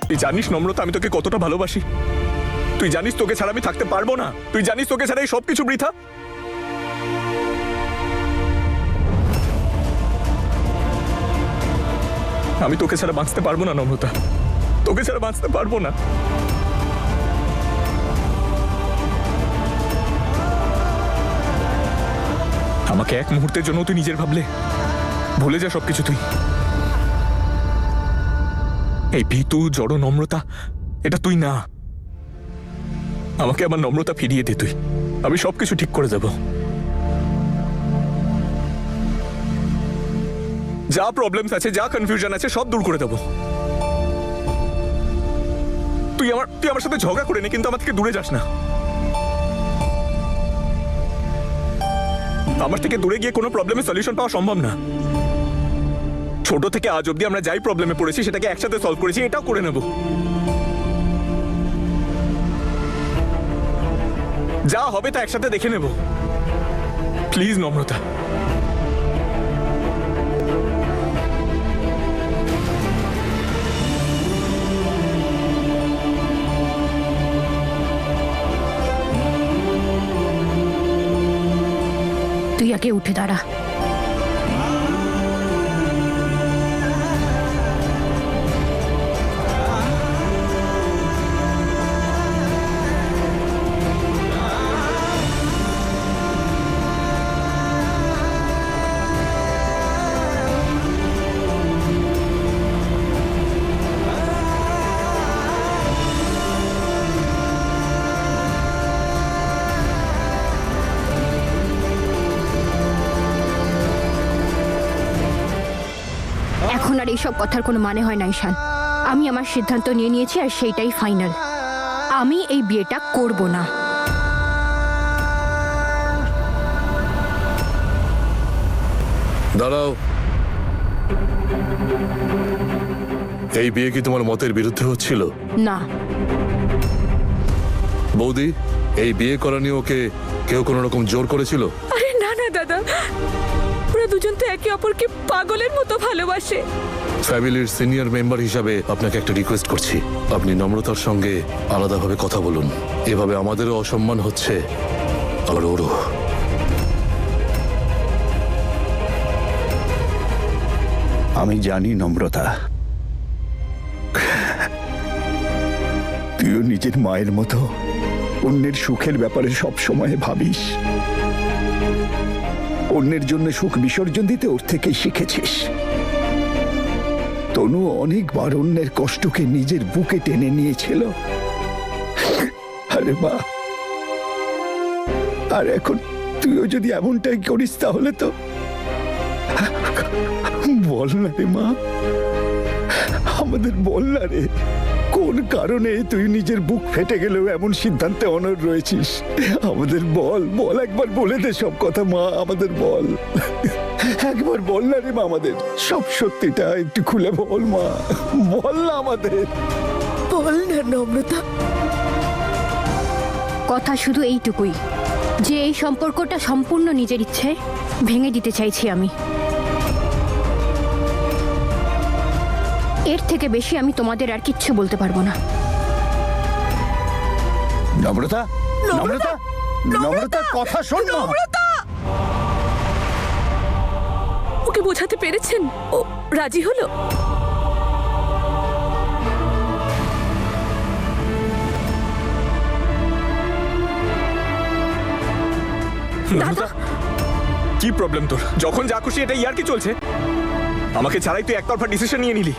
তুই জানিস নম্রতা আমি তোকে কতটা ভালোবাসি। তুই জানিস তোকে ছাড়া আমি থাকতে পারবো না। তুই জানিস তোকে ছাড়া এই সবকিছু বৃথা। আমি তোকে ছাড়া বাঁচতে পারবো না নম্রতা, তোকে ছাড়া বাঁচতে পারবো না। আমাকে এক মুহূর্তের জন্য তুই নিজের ভাবলে ভুলে যা সবকিছু। তুই এই ভীতু জড় নম্রতা এটা তুই না। আমাকে আমার নম্রতা ফিরিয়ে দে তুই, আমি সবকিছু ঠিক করে দেব। যা প্রবলেমস আছে, যা কনফিউশন আছে সব দূর করে দেব। তুই আমার সাথে ঝগড়া করে নে, কিন্তু আমার থেকে দূরে যাস না। আমার থেকে দূরে গিয়ে কোনো প্রবলেমের সলিউশন পাওয়া সম্ভব না। ছোট থেকে আজ অব্দি আমরা যাই প্রবলেমে পড়েছি সেটাকে একসাথে সলভ করেছি, এটাও করে নেব। যা হবে তা একসাথে দেখে নেব। প্লিজ নম্রতা। তুই আগে উঠে দাঁড়া। এখন আর এইসব কথার কোনো মানে হয় না ঈশান। আমি আমার সিদ্ধান্ত নিয়ে নিয়েছি আর সেইটাই ফাইনাল। আমি এই বিয়েটা করব না। দাঁড়াও, এই বিয়ে কি তোমার মতের বিরুদ্ধে হচ্ছিল? না বৌদি, এই বিয়ে করা নিয়ে ওকে কেউ কোনো রকম জোর করেছিল? আরে না না দাদা, ওরা দুজন তো একে অপরকে পাগলের মতো ভালোবাসে। ফ্যামিলির সিনিয়র মেম্বার হিসাবে আপনাকে একটা রিকোয়েস্ট করছি, আপনি নম্রতার সঙ্গে আলাদাভাবে কথা বলুন। এভাবে আমাদেরও অসম্মান হচ্ছে আর ওরও। আমি জানি নম্রতা, তুইও নিজের মায়ের মতো অন্যের সুখের ব্যাপারে সব সময় ভাবিস। অন্যের জন্য সুখ বিসর্জন দিতে ওর থেকে শিখেছিস। তনু অনেকবার অন্যের কষ্টকে নিজের বুকে টেনে নিয়েছিল। আরে মা, আর এখন তুইও যদি এমনটাই করিস তাহলে তো বল না রে মা, আমাদের বল না রে, কোন কারণে তুই নিজের বুক ফেটে গেলেও এমন সিদ্ধান্তে অনড় রয়েছিস? আমাদের বল, বল, একবার বলে দে সব কথা মা, আমাদের বল, একবার বল না রে মা, আমাদের সব সত্যিটা একটু খুলে বল মা, বল না আমাদের। বল না নম্রতা। কথা শুধু এইটুকুই যে এই সম্পর্কটা সম্পূর্ণ নিজের ইচ্ছে ভেঙে দিতে চাইছি আমি। এর থেকে বেশি আমি তোমাদের আর কিচ্ছু বলতে পারবো না। নম্রতা, নম্রতা, নম্রতা, কথা শোন না। ওকে বোঝাতে পেরেছেন? ও রাজি হলো? নম্রতা, কি প্রবলেম তোর? যখন যা খুশি এটা ইয়ার কি চলছে? আমাকে ছাড়াই তুই একতরফা ডিসিশন নিয়ে নিলি।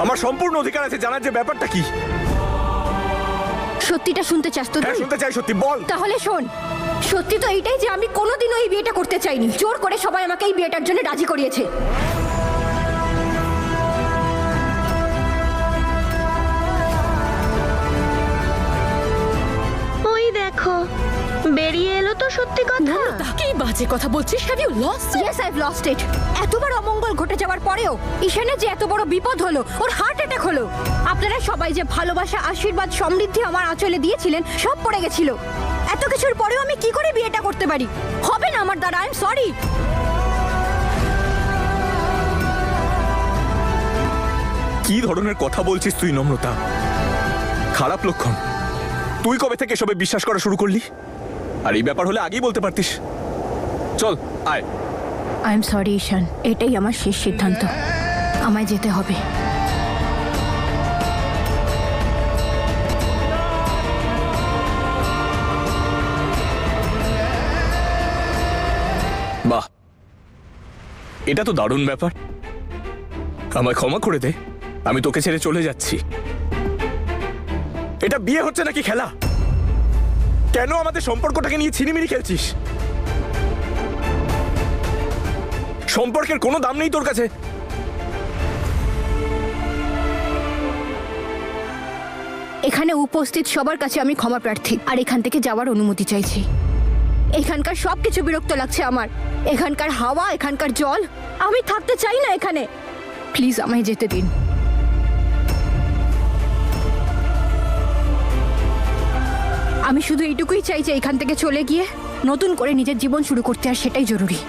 আমার সম্পূর্ণ অধিকার আছে জানার যে ব্যাপারটা কি। সত্যিটা শুনতে চাস তো? হ্যাঁ শুনতে চাই, সত্যি বল। তাহলে শোন, সত্যি তো এইটাই যে আমি কোনোদিনও এই বিয়েটা করতে চাইনি। জোর করে সবাই আমাকে এই বিয়েটার জন্য রাজি করিয়েছে। ওই দেখো, বেরিয়ে এলো তো সত্যি কথা। কি বাজে কথা বলছিস? Have you lost? Yes, I've lost it. এতবার অমঙ্গল ঘটে যাওয়ার পরেও ঈশানের যে এত বড় বিপদ হলো, ওর হার্ট অ্যাটাক হলো, আপনারা সবাই যে ভালোবাসা, আশীর্বাদ, সমৃদ্ধি আমার আঁচলে দিয়েছিলেন সব পড়ে গেছিল। এত কিছুর পরেও আমি কি করে বিয়েটা করতে পারি? হবে না আমার দ্বারা। I am sorry. কি ধরনের কথা বলছিস তুই নম্রতা? খারাপ লক্ষণ। তুই কবে থেকে এসবে বিশ্বাস করা শুরু করলি? আর এই ব্যাপার হলে আগেই বলতে পারতিস। চল আয়। আই এম সরি ঈশান, এটাই আমার শেষ সিদ্ধান্ত। আমায় যেতে হবে। বাহ, এটা তো দারুণ ব্যাপার। আমায় ক্ষমা করে দে, আমি তোকে ছেড়ে চলে যাচ্ছি। এটা বিয়ে হচ্ছে নাকি খেলা? কেন আমাদের সম্পর্কটাকে নিয়ে ছিনিমিনি খেলছিস? সম্পর্কের কোনো দাম নেই তোর কাছে? এখানে উপস্থিত সবার কাছে আমি ক্ষমা প্রার্থী, আর এখান থেকে যাওয়ার অনুমতি চাইছি। এখানকার সবকিছু বিরক্ত লাগছে আমার। এখানকার হাওয়া, এখানকার জল, আমি থাকতে চাই না এখানে। প্লিজ আমায় যেতে দিন। আমি শুধু এইটুকুই চাই যে এখান থেকে চলে গিয়ে নতুন করে নিজের জীবন শুরু করতে, আর সেটাই জরুরি।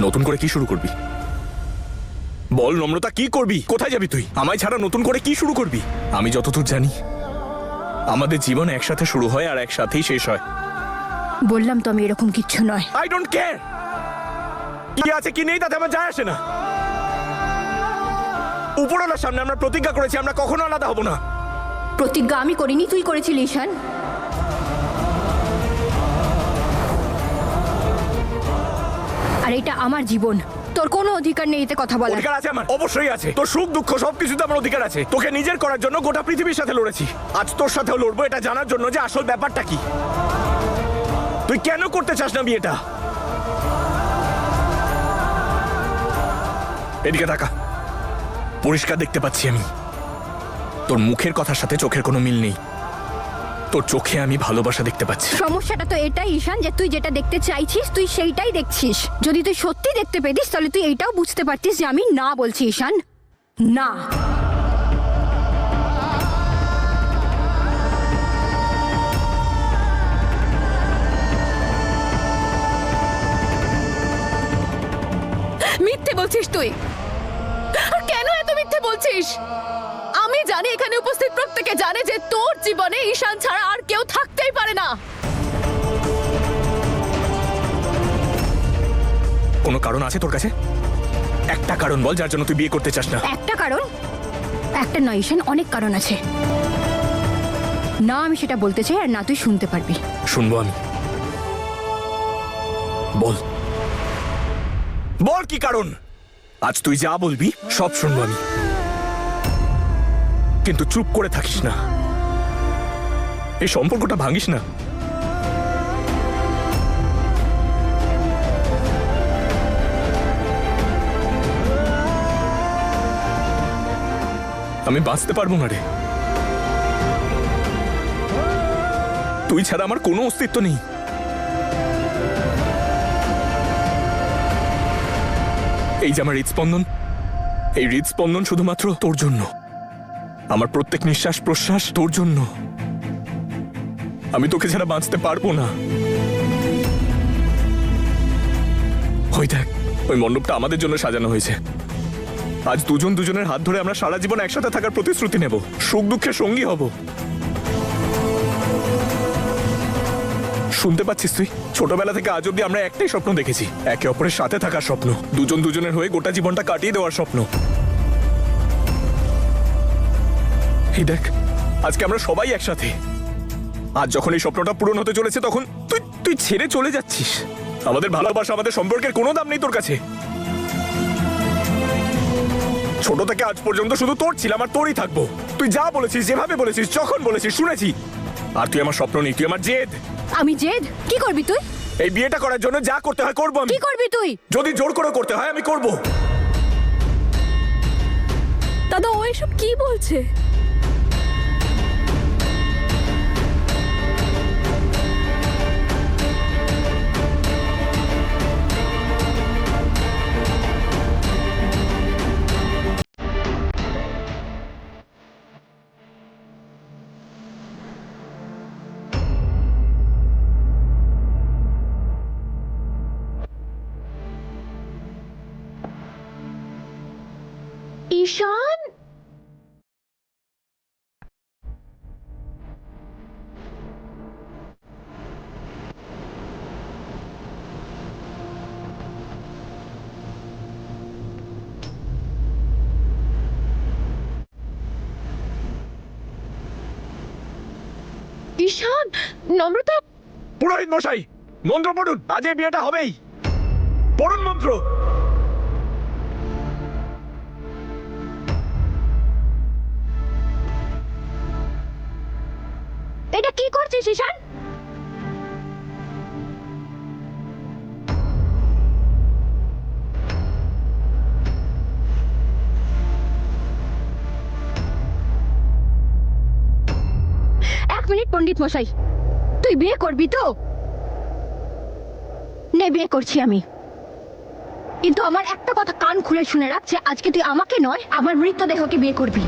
নতুন করে কি শুরু করবি? বল নম্রতা, কি করবি? কোথায় যাবি তুই? আমায় ছাড়া নতুন করে কি শুরু করবি? আমি যতদূর জানি আমাদের জীবন একসাথে শুরু হয় আর একসাথেই শেষ হয়। বললাম তো আমি এরকম কিচ্ছু নয়। আই ডোন্ট কেয়ার কি আছে কি নেই, তাতে আমার যায় আসে না। উপরওয়ালার সামনে আমরা প্রতিজ্ঞা করেছি আমরা কখনো আলাদা হব না। প্রতিজ্ঞা আমি করিনি, তুই করেছিলি ঈশান। আর এটা আমার জীবন, তোর কোনো অধিকার নেই এতে কথা বলার। অধিকার আছে আমার, অবশ্যই আছে। তোর সুখ দুঃখ সবকিছুতে আমার অধিকার আছে। তোকে নিজের করার জন্য গোটা পৃথিবীর সাথে লড়েছি, আজ তোর সাথেও লড়বো, এটা জানার জন্য যে আসল ব্যাপারটা কি। তুই কেন করতে চাস না বিয়েটা? এদিকে তাকা, পরিষ্কার দেখতে পাচ্ছি আমি তোর মুখের কথার সাথে চোখের কোনো মিল নেই। তোর চোখে আমি ভালোবাসা দেখতে পাচ্ছি। সমস্যাটা তো এটাই ঈশান যে তুই যেটা দেখতে চাইছিস তুই সেইটাই দেখছিস। যদি তুই সত্যি দেখতে পেতিস তাহলে তুই এইটাও বুঝতে পারতিস যে আমি না বলছি ঈশান, না। মিথ্যে বলছিস তুই। আর কেন এত মিথ্যে বলছিস? আমি জানি, এখানে উপস্থিত প্রত্যেকে জানে যে তোর জীবনে ঈশান ছাড়া আর কেউ থাকতেই পারে না। কোনো কারণ আছে তোর কাছে? একটা কারণ বল যার জন্য তুই বিয়ে করতে চাস না। একটা কারণ? একটা নয় ঈশান, অনেক কারণ আছে। না আমি সেটা বলতে চাই, আর না তুই শুনতে পারবি। শুনবো আমি, বল বল কি কারণ? আজ তুই যা বলবি সব শুনবো আমি, কিন্তু চুপ করে থাকিস না। এই সম্পর্কটা ভাঙিস না। আমি বাঁচতে পারবো না রে। তুই ছাড়া আমার কোনো অস্তিত্ব নেই। এই যে আমার হৃদস্পন্দন, এই হৃদস্পন্দন শুধুমাত্র তোর জন্য। আমার প্রত্যেক নিঃশ্বাস প্রশ্বাস তোর জন্য। আমি তোকে ছাড়া বাঁচতে পারবো না। ওই দেখ, ওই মণ্ডপটা আমাদের জন্য সাজানো হয়েছে। আজ দুজন দুজনের হাত ধরে আমরা সারা জীবন একসাথে থাকার প্রতিশ্রুতি নেব, সুখ দুঃখের সঙ্গী হব। শুনতে পাচ্ছিস তুই? ছোটবেলা থেকে আজ অব্দি আমরা একটাই স্বপ্ন দেখেছি, একে অপরের সাথে থাকার স্বপ্ন, দুজন দুজনের হয়ে গোটা জীবনটা কাটিয়ে দেওয়ার স্বপ্ন। এই দেখ, আজকে আমরা সবাই একসাথে। আজ যখন এই স্বপ্নটা পূরণ হতে চলেছে তখন তুই তুই ছেড়ে চলে যাচ্ছিস। আমাদের ভালোবাসা, আমাদের সম্পর্কের কোনো দাম নেই তোর কাছে। ছোট থেকে আজ পর্যন্ত শুধু তোর ছিলাম আর তোরই থাকবো। তুই যা বলেছিস, যেভাবে বলেছিস, যখন বলেছিস শুনেছি। আর তুই আমার স্বপ্ন নেই, তুই আমার জেদ। আমি জেদ? কি করবি তুই? এই বিয়েটা করার জন্য যা করতে হয় করবো আমি। কি করবি তুই? যদি জোর করে করতে হয় আমি করব। দাদা ও এসব কি বলছে? ঈশান, ঈশান, নম্রতা, পুরোহিত মশাই, মন্ত্র পড়ুন, আজ এই বিয়েটা হবেই। পড়ুন মন্ত্র। এটা কি করছিস ঈশান? এক মিনিট পণ্ডিত মশাই, তুই বিয়ে করবি তো? নে, বিয়ে করছি আমি, কিন্তু আমার একটা কথা কান খুলে শুনে রাখছে, আজকে তুই আমাকে নয় আমার মৃতদেহকে বিয়ে করবি।